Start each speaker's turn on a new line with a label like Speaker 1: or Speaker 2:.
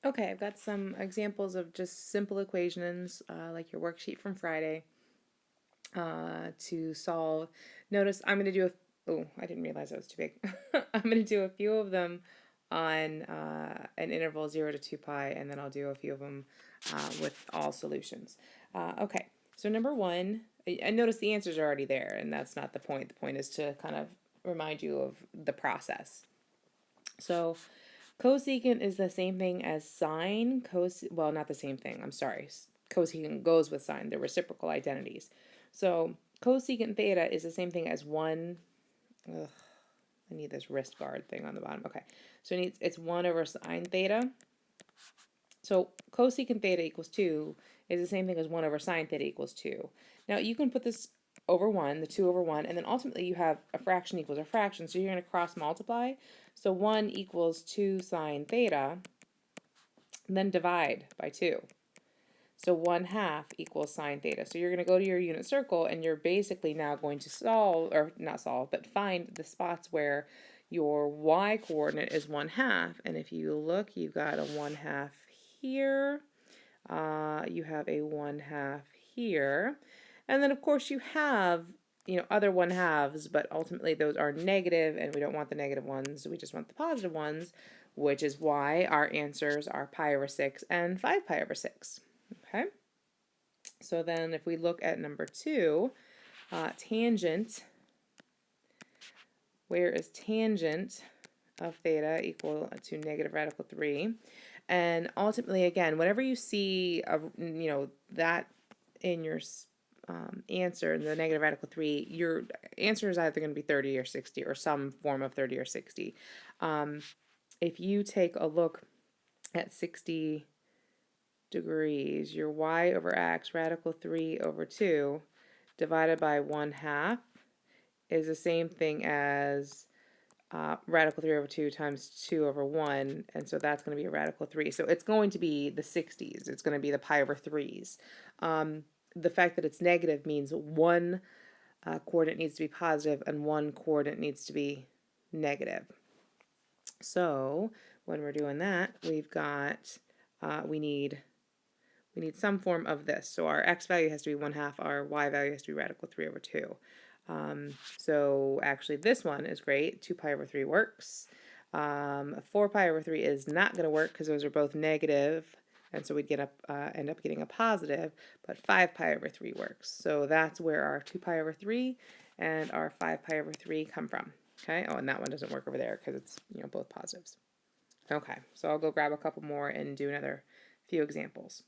Speaker 1: Okay, I've got some examples of just simple equations, like your worksheet from Friday, to solve. Notice I'm going to do oh, I didn't realize that was too big. I'm going to do a few of them on an interval 0 to 2 pi, and then I'll do a few of them with all solutions. Okay, so number one, I notice the answers are already there, and that's not the point. The point is to kind of remind you of the process. So cosecant is the same thing as sine. Well, not the same thing. I'm sorry. Cosecant goes with sine. They're reciprocal identities. So cosecant theta is the same thing as 1. Ugh, I need this wrist guard thing on the bottom. Okay. So it's 1 over sine theta. So cosecant theta equals 2 is the same thing as 1 over sine theta equals 2. Now you can put this over 1, the 2 over 1, and then ultimately you have a fraction equals a fraction, so you're going to cross multiply. So 1 equals 2 sine theta, and then divide by 2. So 1/2 equals sine theta. So you're going to go to your unit circle, and you're basically now going to solve, or not solve, but find the spots where your y coordinate is 1/2. And if you look, you've got a 1/2 here. You have a 1/2 here. And then, of course, you have, other 1/2s, but ultimately those are negative, and we don't want the negative ones. We just want the positive ones, which is why our answers are pi over 6 and 5 pi over 6. Okay? So then if we look at number 2, tangent, where is tangent of theta equal to negative radical 3? And ultimately, again, whenever you see, that in your answer, the negative radical 3, your answer is either going to be 30 or 60 or some form of 30 or 60. If you take a look at 60 degrees, your y over x, radical 3 over 2, divided by 1/2 is the same thing as radical 3 over 2 times 2 over 1, and so that's going to be a radical 3. So it's going to be the 60s. It's going to be the pi over 3s. The fact that it's negative means one coordinate needs to be positive and one coordinate needs to be negative. So when we're doing that, we've got, we need some form of this. So our x value has to be 1/2, our y value has to be radical 3 over 2. So actually this one is great. 2 pi over 3 works. 4 pi over 3 is not going to work because those are both negative, and so we'd end up getting a positive, but 5 pi over 3 works. So that's where our 2 pi over 3 and our 5 pi over 3 come from. Okay, oh, and that one doesn't work over there because it's, both positives. Okay, so I'll go grab a couple more and do another few examples.